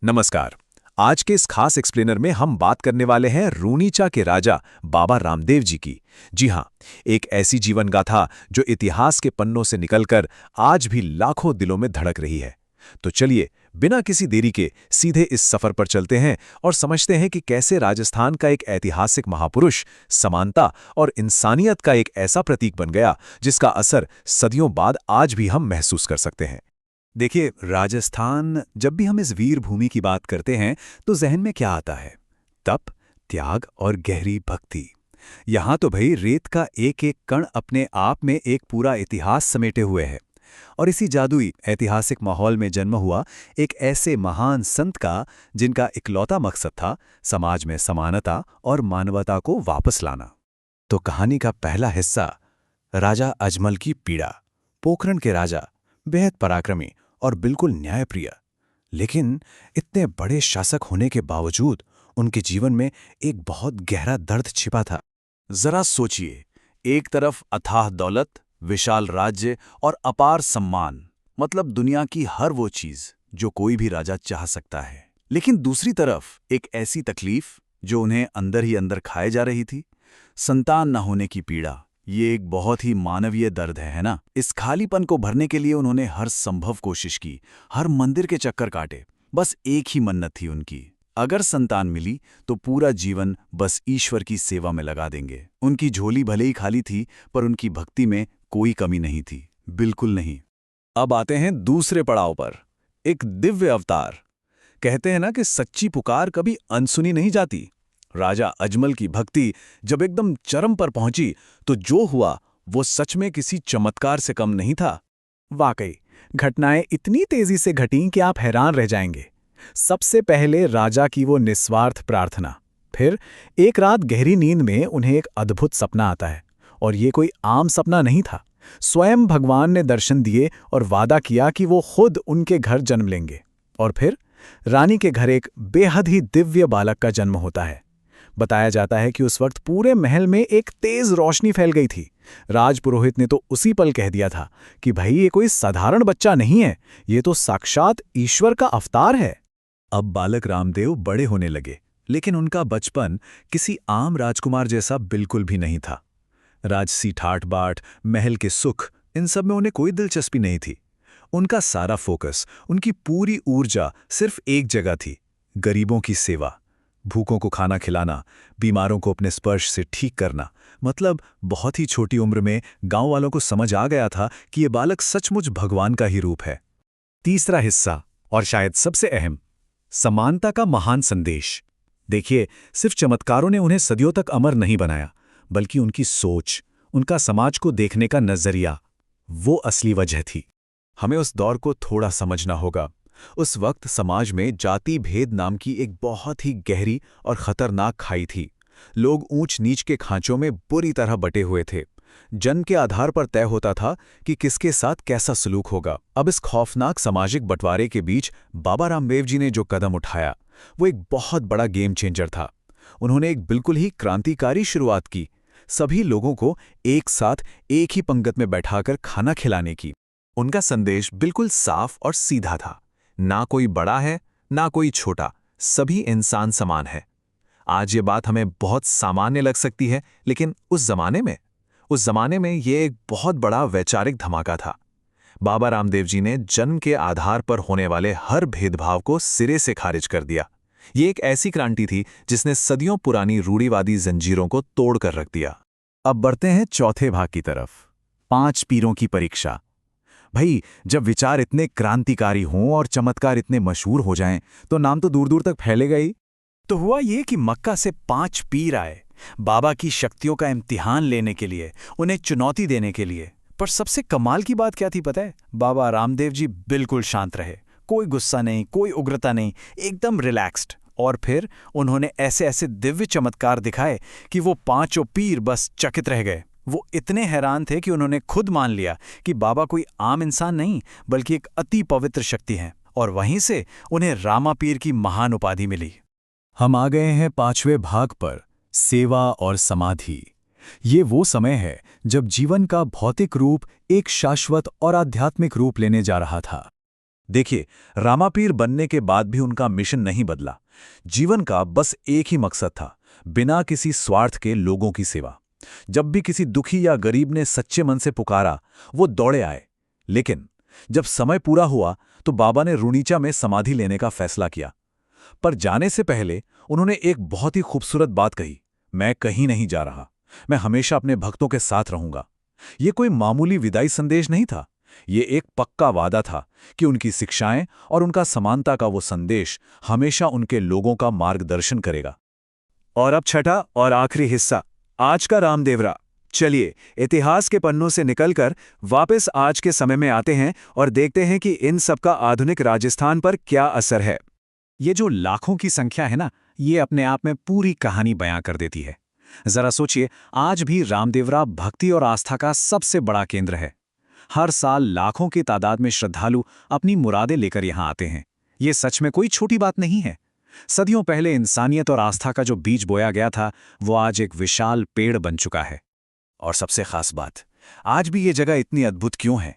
नमस्कार। आज के इस खास एक्सप्लेनर में हम बात करने वाले हैं रूनीचा के राजा बाबा रामदेव जी की। जी हाँ, एक ऐसी जीवन गाथा जो इतिहास के पन्नों से निकलकर आज भी लाखों दिलों में धड़क रही है। तो चलिए, बिना किसी देरी के सीधे इस सफर पर चलते हैं और समझते हैं कि कैसे राजस्थान का एक ऐतिहासिक महापुरुष समानता और इंसानियत का एक ऐसा प्रतीक बन गया जिसका असर सदियों बाद आज भी हम महसूस कर सकते हैं। देखिए, राजस्थान, जब भी हम इस वीर भूमि की बात करते हैं तो जहन में क्या आता है? तप, त्याग और गहरी भक्ति। यहाँ तो भाई रेत का एक एक कण अपने आप में एक पूरा इतिहास समेटे हुए है। और इसी जादुई ऐतिहासिक माहौल में जन्म हुआ एक ऐसे महान संत का जिनका इकलौता मकसद था समाज में समानता और मानवता को वापस लाना। तो कहानी का पहला हिस्सा, राजा अजमल की पीड़ा। पोखरण के राजा, बेहद पराक्रमी और बिल्कुल न्यायप्रिय, लेकिन इतने बड़े शासक होने के बावजूद उनके जीवन में एक बहुत गहरा दर्द छिपा था। जरा सोचिए, एक तरफ अथाह दौलत, विशाल राज्य और अपार सम्मान, मतलब दुनिया की हर वो चीज जो कोई भी राजा चाह सकता है, लेकिन दूसरी तरफ एक ऐसी तकलीफ जो उन्हें अंदर ही अंदर खाए जा रही थी, संतान न होने की पीड़ा। ये एक बहुत ही मानवीय दर्द है ना? इस खालीपन को भरने के लिए उन्होंने हर संभव कोशिश की, हर मंदिर के चक्कर काटे। बस एक ही मन्नत थी उनकी, अगर संतान मिली तो पूरा जीवन बस ईश्वर की सेवा में लगा देंगे। उनकी झोली भले ही खाली थी, पर उनकी भक्ति में कोई कमी नहीं थी, बिल्कुल नहीं। अब आते हैं दूसरे पड़ाव पर, एक दिव्य अवतार। कहते हैं ना कि सच्ची पुकार कभी अनसुनी नहीं जाती। राजा अजमल की भक्ति जब एकदम चरम पर पहुंची तो जो हुआ वो सच में किसी चमत्कार से कम नहीं था। वाकई घटनाएं इतनी तेजी से घटीं कि आप हैरान रह जाएंगे। सबसे पहले राजा की वो निस्वार्थ प्रार्थना, फिर एक रात गहरी नींद में उन्हें एक अद्भुत सपना आता है। और ये कोई आम सपना नहीं था। स्वयं भगवान ने दर्शन दिए और वादा किया कि वो खुद उनके घर जन्म लेंगे। और फिर रानी के घर एक बेहद ही दिव्य बालक का जन्म होता है। बताया जाता है कि उस वक्त पूरे महल में एक तेज रोशनी फैल गई थी। राजपुरोहित ने तो उसी पल कह दिया था कि भाई ये कोई साधारण बच्चा नहीं है, ये तो साक्षात ईश्वर का अवतार है। अब बालक रामदेव बड़े होने लगे, लेकिन उनका बचपन किसी आम राजकुमार जैसा बिल्कुल भी नहीं था। राजसी ठाट बाट, महल के सुख, इन सब में उन्हें कोई दिलचस्पी नहीं थी। उनका सारा फोकस, उनकी पूरी ऊर्जा सिर्फ एक जगह थी, गरीबों की सेवा। भूखों को खाना खिलाना, बीमारों को अपने स्पर्श से ठीक करना। मतलब बहुत ही छोटी उम्र में गांव वालों को समझ आ गया था कि ये बालक सचमुच भगवान का ही रूप है। तीसरा हिस्सा, और शायद सबसे अहम, समानता का महान संदेश। देखिए, सिर्फ चमत्कारों ने उन्हें सदियों तक अमर नहीं बनाया, बल्कि उनकी सोच, उनका समाज को देखने का नजरिया, वो असली वजह थी। हमें उस दौर को थोड़ा समझना होगा। उस वक्त समाज में जाति भेद नाम की एक बहुत ही गहरी और खतरनाक खाई थी। लोग ऊंच नीच के खांचों में बुरी तरह बटे हुए थे। जन्म के आधार पर तय होता था कि किसके साथ कैसा सलूक होगा। अब इस खौफनाक सामाजिक बंटवारे के बीच बाबा रामदेव जी ने जो कदम उठाया, वो एक बहुत बड़ा गेम चेंजर था। उन्होंने एक बिल्कुल ही क्रांतिकारी शुरुआत की, सभी लोगों को एक साथ एक ही पंगत में बैठाकर खाना खिलाने की। उनका संदेश बिल्कुल साफ और सीधा था, ना कोई बड़ा है ना कोई छोटा, सभी इंसान समान है। आज ये बात हमें बहुत सामान्य लग सकती है, लेकिन उस जमाने में ये एक बहुत बड़ा वैचारिक धमाका था। बाबा रामदेव जी ने जन्म के आधार पर होने वाले हर भेदभाव को सिरे से खारिज कर दिया। ये एक ऐसी क्रांति थी जिसने सदियों पुरानी रूढ़िवादी जंजीरों को तोड़ कर रख दिया। अब बढ़ते हैं चौथे भाग की तरफ, 5 पीरों की परीक्षा। भाई, जब विचार इतने क्रांतिकारी हों और चमत्कार इतने मशहूर हो जाएं, तो नाम तो दूर दूर तक फैलेगा ही। तो हुआ ये कि मक्का से 5 पीर आए, बाबा की शक्तियों का इम्तिहान लेने के लिए, उन्हें चुनौती देने के लिए। पर सबसे कमाल की बात क्या थी पता है? बाबा रामदेव जी बिल्कुल शांत रहे, कोई गुस्सा नहीं, कोई उग्रता नहीं, एकदम रिलैक्स्ड। और फिर उन्होंने ऐसे ऐसे दिव्य चमत्कार दिखाए कि वो 5 पीर बस चकित रह गए। वो इतने हैरान थे कि उन्होंने खुद मान लिया कि बाबा कोई आम इंसान नहीं, बल्कि एक अति पवित्र शक्ति हैं। और वहीं से उन्हें रामा पीर की महान उपाधि मिली। हम आ गए हैं 5वें भाग पर, सेवा और समाधि। ये वो समय है जब जीवन का भौतिक रूप एक शाश्वत और आध्यात्मिक रूप लेने जा रहा था। देखिए, रामापीर बनने के बाद भी उनका मिशन नहीं बदला। जीवन का बस एक ही मकसद था, बिना किसी स्वार्थ के लोगों की सेवा। जब भी किसी दुखी या गरीब ने सच्चे मन से पुकारा, वो दौड़े आए। लेकिन जब समय पूरा हुआ तो बाबा ने रूनीचा में समाधि लेने का फैसला किया। पर जाने से पहले उन्होंने एक बहुत ही खूबसूरत बात कही, मैं कहीं नहीं जा रहा, मैं हमेशा अपने भक्तों के साथ रहूंगा। ये कोई मामूली विदाई संदेश नहीं था, ये एक पक्का वादा था कि उनकी शिक्षाएं और उनका समानता का वो संदेश हमेशा उनके लोगों का मार्गदर्शन करेगा। और अब छठा और आखिरी हिस्सा, आज का रामदेवरा। चलिए इतिहास के पन्नों से निकलकर वापस आज के समय में आते हैं और देखते हैं कि इन सब का आधुनिक राजस्थान पर क्या असर है। ये जो लाखों की संख्या है ना, ये अपने आप में पूरी कहानी बयां कर देती है। जरा सोचिए, आज भी रामदेवरा भक्ति और आस्था का सबसे बड़ा केंद्र है। हर साल लाखों की तादाद में श्रद्धालु अपनी मुरादें लेकर यहाँ आते हैं। ये सच में कोई छोटी बात नहीं है। सदियों पहले इंसानियत और आस्था का जो बीज बोया गया था, वो आज एक विशाल पेड़ बन चुका है। और सबसे खास बात, आज भी ये जगह इतनी अद्भुत क्यों है?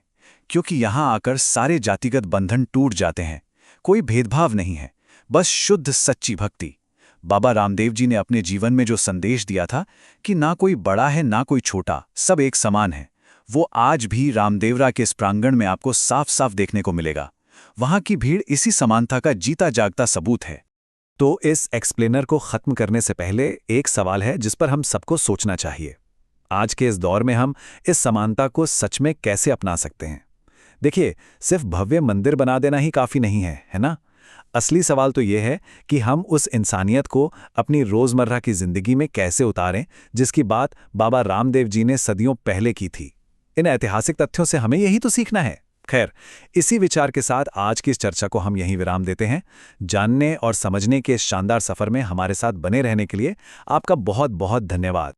क्योंकि यहाँ आकर सारे जातिगत बंधन टूट जाते हैं। कोई भेदभाव नहीं है, बस शुद्ध सच्ची भक्ति। बाबा रामदेव जी ने अपने जीवन में जो संदेश दिया था कि ना कोई बड़ा है ना कोई छोटा, सब एक समान है, वो आज भी रामदेवरा के इस प्रांगण में आपको साफ साफ देखने को मिलेगा। वहाँ की भीड़ इसी समानता का जीता जागता सबूत है। तो इस एक्सप्लेनर को खत्म करने से पहले एक सवाल है जिस पर हम सबको सोचना चाहिए। आज के इस दौर में हम इस समानता को सच में कैसे अपना सकते हैं? देखिए, सिर्फ भव्य मंदिर बना देना ही काफ़ी नहीं है, है ना? असली सवाल तो ये है कि हम उस इंसानियत को अपनी रोज़मर्रा की ज़िंदगी में कैसे उतारें, जिसकी बात बाबा रामदेव जी ने सदियों पहले की थी। इन ऐतिहासिक तथ्यों से हमें यही तो सीखना है। खैर, इसी विचार के साथ आज की इस चर्चा को हम यहीं विराम देते हैं। जानने और समझने के इस शानदार सफ़र में हमारे साथ बने रहने के लिए आपका बहुत बहुत धन्यवाद।